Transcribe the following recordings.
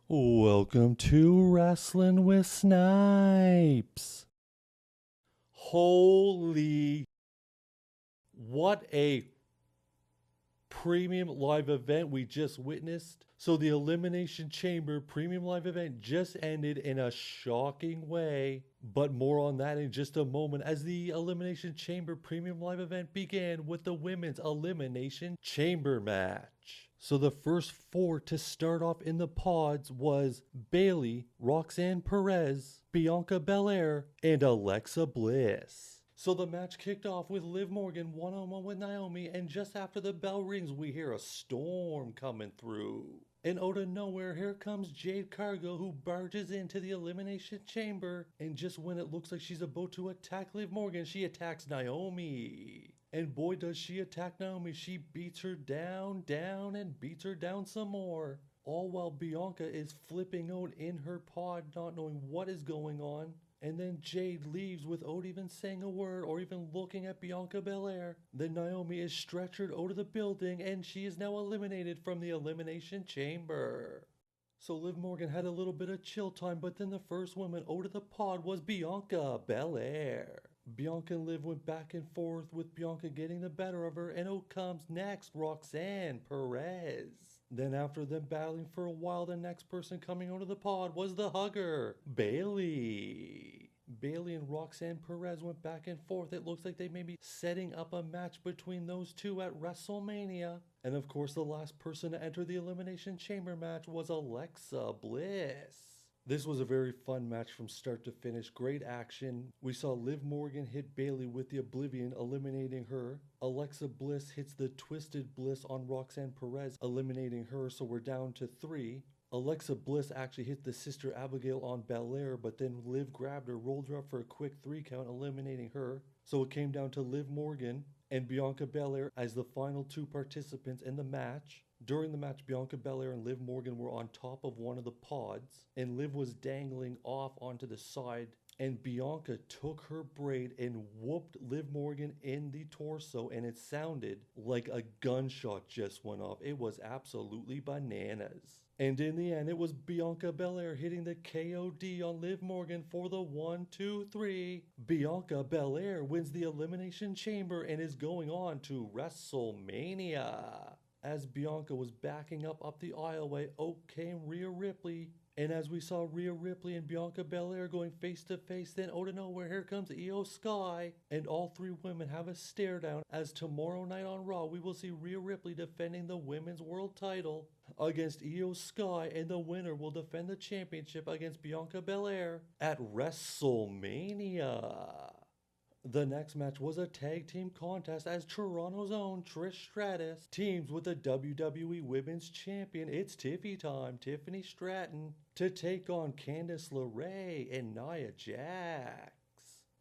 Welcome to Wrestling with Snipes. Holy, what a premium live event we just witnessed. So the Elimination Chamber premium live event just ended in a shocking way, but more on that in just a moment as the Elimination Chamber premium live event began with the women's Elimination Chamber match. So the first four to start off in the pods was Bayley, Roxanne Perez, Bianca Belair, and Alexa Bliss. So the match kicked off with Liv Morgan one-on-one with Naomi, and just after the bell rings, we hear a storm coming through. And out of nowhere, here comes Jade Cargill, who barges into the Elimination Chamber, and just when it looks like she's about to attack Liv Morgan, she attacks Naomi. And boy, does she attack Naomi. She beats her down, and beats her down some more. All while Bianca is flipping out in her pod, not knowing what is going on. And then Jade leaves without even saying a word or even looking at Bianca Belair. Then Naomi is stretchered out of the building and she is now eliminated from the Elimination Chamber. So Liv Morgan had a little bit of chill time, but then the first woman out of the pod was Bianca Belair. Bianca and Liv went back and forth with Bianca getting the better of her, and out comes next Roxanne Perez. Then after them battling for a while, the next person coming out of the pod was the hugger, Bayley. Bayley and Roxanne Perez went back and forth. It looks like they may be setting up a match between those two at WrestleMania. And of course, the last person to enter the Elimination Chamber match was Alexa Bliss. This was a very fun match from start to finish. Great action. We saw Liv Morgan hit Bayley with the Oblivion, eliminating her. Alexa Bliss hits the Twisted Bliss on Roxanne Perez, eliminating her, so we're down to 3. Alexa Bliss actually hit the Sister Abigail on Belair, but then Liv grabbed her, rolled her up for a quick 3 count, eliminating her. So it came down to Liv Morgan and Bianca Belair as the final 2 participants in the match. During the match, Bianca Belair and Liv Morgan were on top of one of the pods, and Liv was dangling off onto the side, and Bianca took her braid and whooped Liv Morgan in the torso, and it sounded like a gunshot just went off. It was absolutely bananas. And in the end, it was Bianca Belair hitting the KOD on Liv Morgan for the 1, 2, 3. Bianca Belair wins the Elimination Chamber and is going on to WrestleMania. As Bianca was backing up the aisleway, out came Rhea Ripley. And as we saw Rhea Ripley and Bianca Belair going face to face, then out of nowhere, here comes Io Sky. And all 3 women have a stare down as tomorrow night on Raw, we will see Rhea Ripley defending the women's world title against Io Sky, and the winner will defend the championship against Bianca Belair at WrestleMania. The next match was a tag team contest as Toronto's own Trish Stratus teams with the WWE Women's Champion, it's Tiffy time, Tiffany Stratton, to take on Candice LeRae and Nia Jax.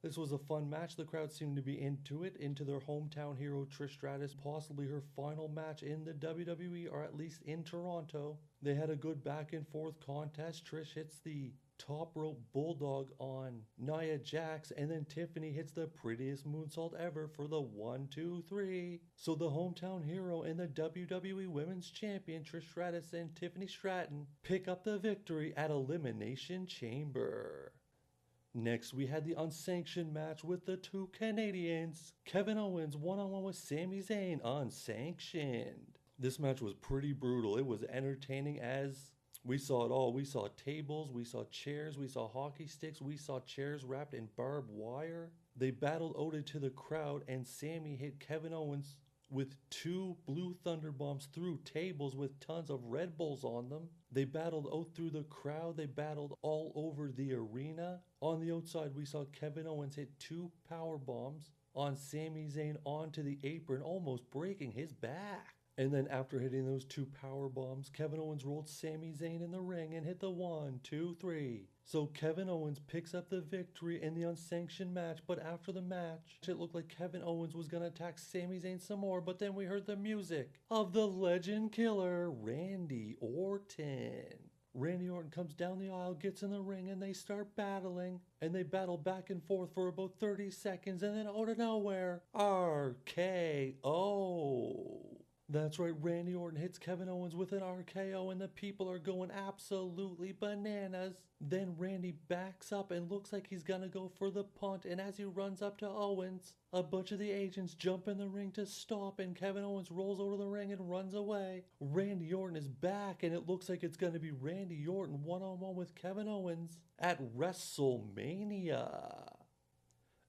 This was a fun match. The crowd seemed to be into it, into their hometown hero Trish Stratus, possibly her final match in the WWE, or at least in Toronto. They had a good back and forth contest. Trish hits the top rope bulldog on Nia Jax, and then Tiffany hits the prettiest moonsault ever for the 1, 2, 3. So the hometown hero and the WWE Women's Champion Trish Stratus and Tiffany Stratton pick up the victory at Elimination Chamber. Next, we had the unsanctioned match with the 2 Canadians, Kevin Owens one-on-one with Sami Zayn, unsanctioned. This match was pretty brutal. It was entertaining as we saw it all. We saw tables, we saw chairs, we saw hockey sticks, we saw chairs wrapped in barbed wire. They battled out into the crowd, and Sami hit Kevin Owens with 2 blue thunder bombs through tables with tons of Red Bulls on them. They battled out through the crowd. They battled all over the arena. On the outside, we saw Kevin Owens hit 2 power bombs on Sami Zayn onto the apron, almost breaking his back. And then after hitting those 2 power bombs, Kevin Owens rolled Sami Zayn in the ring and hit the 1, 2, 3. So Kevin Owens picks up the victory in the unsanctioned match, but after the match, it looked like Kevin Owens was going to attack Sami Zayn some more, but then we heard the music of the legend killer, Randy Orton. Randy Orton comes down the aisle, gets in the ring, and they start battling. And they battle back and forth for about 30 seconds, and then out of nowhere, RKO. That's right, Randy Orton hits Kevin Owens with an RKO and the people are going absolutely bananas. Then Randy backs up and looks like he's gonna go for the punt, and as he runs up to Owens, a bunch of the agents jump in the ring to stop and Kevin Owens rolls over the ring and runs away. Randy Orton is back and it looks like it's gonna be Randy Orton one-on-one with Kevin Owens at WrestleMania.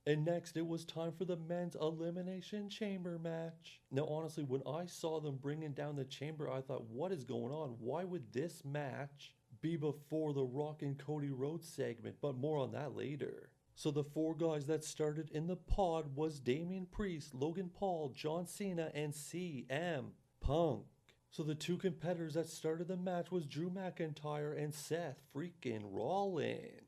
And next, it was time for the men's Elimination Chamber match. Now, honestly, when I saw them bringing down the chamber, I thought, what is going on? Why would this match be before the Rock and Cody Rhodes segment? But more on that later. So the four guys that started in the pod was Damian Priest, Logan Paul, John Cena, and CM Punk. So the two competitors that started the match was Drew McIntyre and Seth freaking Rollins.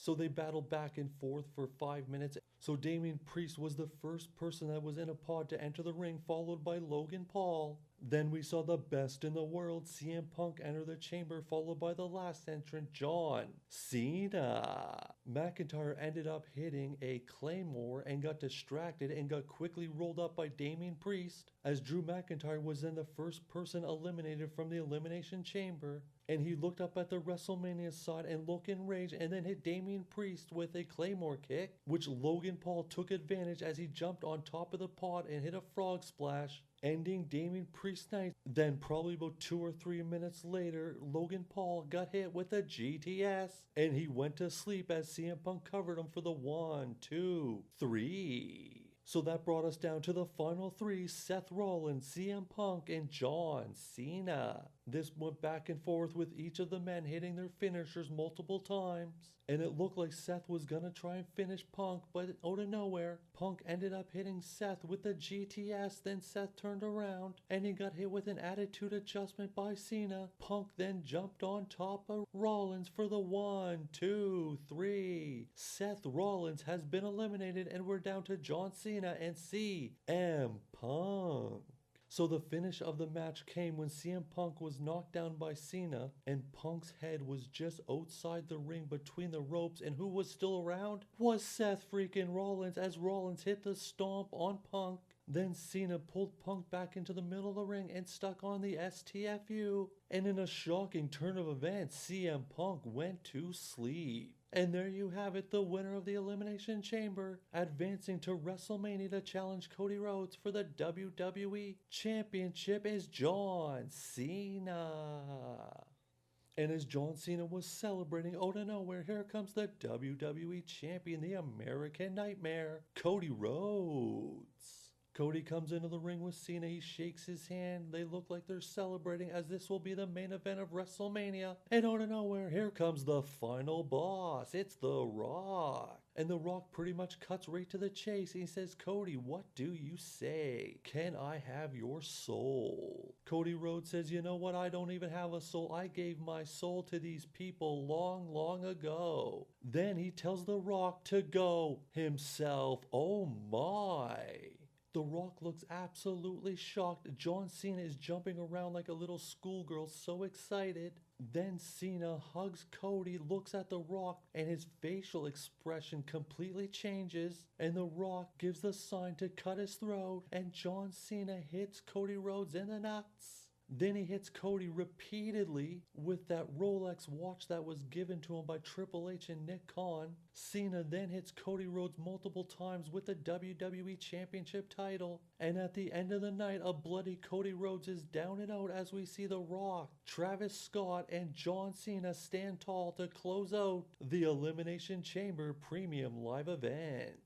So they battled back and forth for 5 minutes. So Damian Priest was the first person that was in a pod to enter the ring, followed by Logan Paul. Then we saw the best in the world, CM Punk, enter the chamber, followed by the last entrant, John Cena. McIntyre ended up hitting a Claymore and got distracted and got quickly rolled up by Damian Priest, as Drew McIntyre was then the first person eliminated from the Elimination Chamber. And he looked up at the WrestleMania side and looked enraged and then hit Damian Priest with a Claymore kick, which Logan Paul took advantage as he jumped on top of the pod and hit a frog splash, ending Damian Priest's night. Then probably about 2 or 3 minutes later, Logan Paul got hit with a GTS and he went to sleep as CM Punk covered him for the 1, 2, 3. So that brought us down to the final three, Seth Rollins, CM Punk, and John Cena. This went back and forth with each of the men hitting their finishers multiple times. And it looked like Seth was gonna try and finish Punk, but out of nowhere, Punk ended up hitting Seth with the GTS. Then Seth turned around and he got hit with an attitude adjustment by Cena. Punk then jumped on top of Rollins for the 1, 2, 3. Seth Rollins has been eliminated and we're down to John Cena and CM Punk. So the finish of the match came when CM Punk was knocked down by Cena and Punk's head was just outside the ring between the ropes, and who was still around was Seth freaking Rollins as Rollins hit the stomp on Punk. Then Cena pulled Punk back into the middle of the ring and stuck on the STFU. And in a shocking turn of events, CM Punk went to sleep. And there you have it, the winner of the Elimination Chamber, advancing to WrestleMania to challenge Cody Rhodes for the WWE Championship, is John Cena. And as John Cena was celebrating, out of nowhere, here comes the WWE Champion, the American Nightmare, Cody Rhodes. Cody comes into the ring with Cena, he shakes his hand, they look like they're celebrating as this will be the main event of WrestleMania. And out of nowhere, here comes the final boss, it's The Rock. And The Rock pretty much cuts right to the chase. He says, Cody, what do you say? Can I have your soul? Cody Rhodes says, you know what, I don't even have a soul. I gave my soul to these people long, long ago. Then he tells The Rock to go himself. Oh my. The Rock looks absolutely shocked. John Cena is jumping around like a little schoolgirl, so excited. Then Cena hugs Cody, looks at The Rock, and his facial expression completely changes. And The Rock gives the sign to cut his throat, and John Cena hits Cody Rhodes in the nuts. Then he hits Cody repeatedly with that Rolex watch that was given to him by Triple H and Nick Khan. Cena then hits Cody Rhodes multiple times with the WWE Championship title. And at the end of the night, a bloody Cody Rhodes is down and out as we see The Rock, Travis Scott, and John Cena stand tall to close out the Elimination Chamber Premium Live event.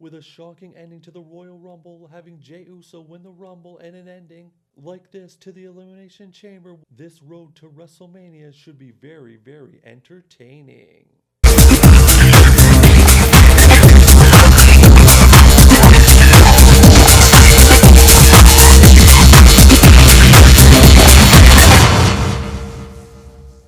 With a shocking ending to the Royal Rumble, having Jey Uso win the Rumble, and an ending like this to the Elimination Chamber, this road to WrestleMania should be very, very entertaining.